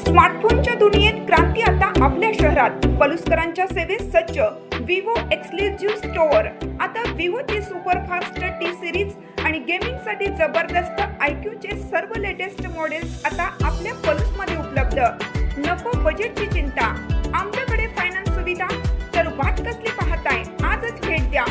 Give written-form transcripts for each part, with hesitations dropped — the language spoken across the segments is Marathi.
स्मार्टफोनच्या दुनियेत क्रांती आता आपल्या शहरात. पलुसकरांच्या सेवेत सज्ज विवो एक्सक्लुझिव्ह स्टोअर. आता विवोची सुपरफास्ट टी सिरीज आणि गेमिंगसाठी जबरदस्त आयक्यूचे सर्व लेटेस्ट मॉडेल्स आता आपल्या पलुसमध्ये उपलब्ध. नको बजेटची चिंता, आमच्याकडे फायनान्स सुविधा. तर वाट कसली पाहताय, आजच भेट द्या.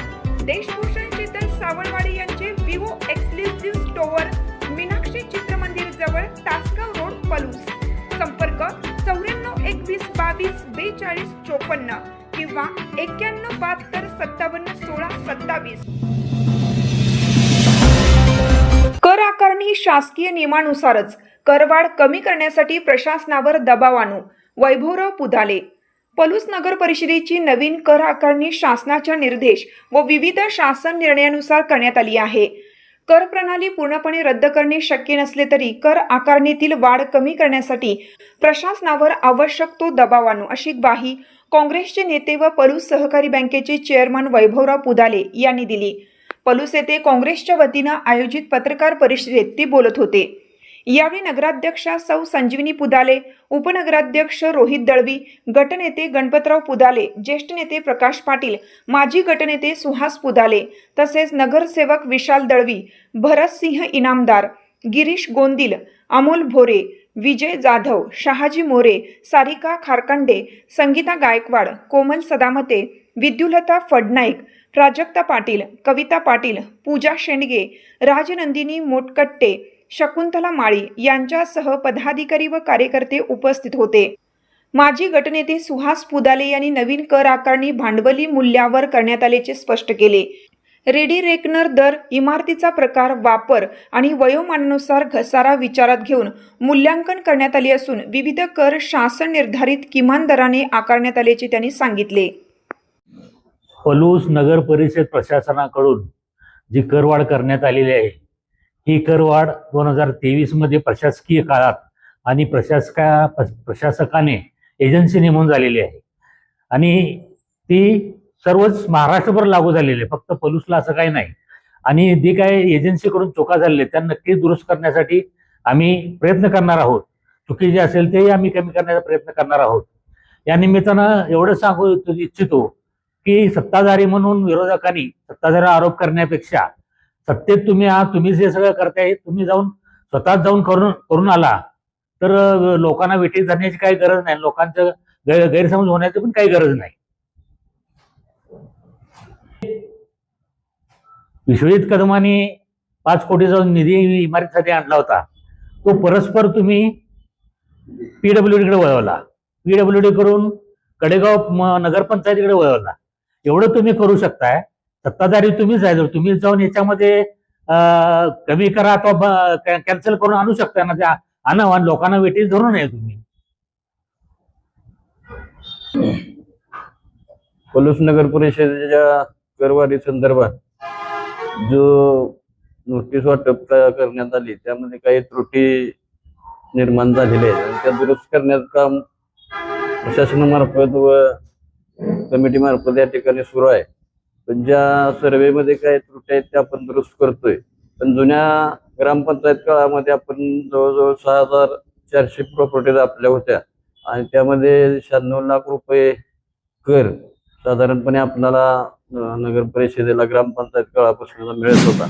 देशभूषण शीतल सावळवाडी यांचे Vivo exclusive store, Meenakshi Chitramandir जवळ, तासगाव रोड, पलूस. संपर्क 94 21 22 42 54 किंवा 91 72 57 16 27. कर आकारणी शासकीय नियमानुसारच. करवाढ कमी करण्यासाठी प्रशासनावर दबाव आणू. वैभवराव पुदाले. पलूस नगर परिषदेची नवीन कर आकारणी शासनाच्या निर्देश व विविध शासन निर्णयानुसार करण्यात आली आहे. कर प्रणाली पूर्णपणे रद्द करणे शक्य नसले तरी कर आकारणीतील वाढ कमी करण्यासाठी प्रशासनावर आवश्यक तो दबाव आणू, अशी ग्वाही काँग्रेसचे नेते व पलूस सहकारी बँकेचे चेअरमन वैभवराव पुदाले यांनी दिली. पलूस येथे काँग्रेसच्या वतीनं आयोजित पत्रकार परिषदेत ते बोलत होते. यावेळी नगराध्यक्षा सौ संजीवनी पुदाले, उपनगराध्यक्ष रोहित दळवी, गटनेते गणपतराव पुदाले, ज्येष्ठ नेते प्रकाश पाटील, माजी गटनेते सुहास पुदाले, तसेच नगरसेवक विशाल दळवी, भरतसिंह इनामदार, गिरीश गोंदिल, अमोल भोरे, विजय जाधव, शहाजी मोरे, सारिका खारकंडे, संगीता गायकवाड, कोमल सदामते, विद्युलता फडनाईक, प्राजक्ता पाटील, कविता पाटील, पूजा शेंडगे, राजनंदिनी मोटकट्टे, शकुंतला माळी यांच्यासह पदाधिकारी व कार्यकर्ते उपस्थित होते. माजी गटनेते सुहास पुदाले यांनी नवीन कर आकारणी भांडवली मूल्यावर करण्यात आल्याचे स्पष्ट केले. रेडी रेकनर दर, इमारतीचा प्रकार, वापर आणि वयोमानानुसार घसारा विचारात घेऊन मूल्यांकन करण्यात आले असून विविध कर शासन निर्धारित किमान दराने आकारण्यात आल्याचे त्यांनी सांगितले. पलूस नगर परिषद प्रशासनाकडून जी करवाढ करण्यात आलेली आहे, ही करवाढ 2023 मध्ये प्रशासकीय काळात आणि प्रशासकाने एजन्सी नेमून झालेली आहे आणि ती सर्वच महाराष्ट्रभर लागू झालेली आहे, फक्त पलूसला असं काही नाही. आणि जे काही एजन्सीकडून चुका झालेल्या त्या नक्कीच दुरुस्त करण्यासाठी आम्ही प्रयत्न करणार आहोत. चुकी जे असेल ते आम्ही कमी करण्याचा प्रयत्न करणार आहोत. या निमित्तानं एवढं सांगू इच्छितो की सत्ताधारी म्हणून विरोधकांनी सत्ताधारी आरोप करण्यापेक्षा सत्तेत तुम्ही जे सगळं करताय, तुम्ही स्वतः जाऊन करून आला तर लोकांना वेठीस धरण्याची काही गरज नाही, लोकांचं गैरसमज होण्याची पण काही गरज नाही. विश्वजित कदमांनी 5 कोटीचा निधी इमारतीसाठी आणला होता. तो परस्पर तुम्ही PWD कडे वळवला, PWD करून कडेगाव नगरपंचायतीकडे वळवला. एवढं तुम्ही करू शकताय. सत्ताधारी तुम्हीच आहे. तुम्ही जाऊन याच्यामध्ये कमी करा अथवा कॅन्सल करून आणू शकता ना, त्या आणा, लोकांना वेटीस धरू नये तुम्ही. पलूस नगर परिषदेच्या करवाढी संदर्भात जो नोटीस वाटप करण्यात आली त्यामध्ये काही त्रुटी निर्माण झालेल्या आहेत आणि त्या दुरुस्त करण्याचं काम प्रशासनामार्फत व कमिटीमार्फत या ठिकाणी सुरू आहे. पण ज्या सर्वेमध्ये काही त्रुटी आहेत त्या आपण दुरुस्त करतोय. पण जुन्या ग्रामपंचायत काळामध्ये आपण जवळजवळ 6400 प्रॉपर्टीज आपल्या होत्या आणि त्यामध्ये 96 लाख रुपये कर साधारणपणे आपल्याला नगर परिषदेला ग्रामपंचायत काळापासून मिळत होता.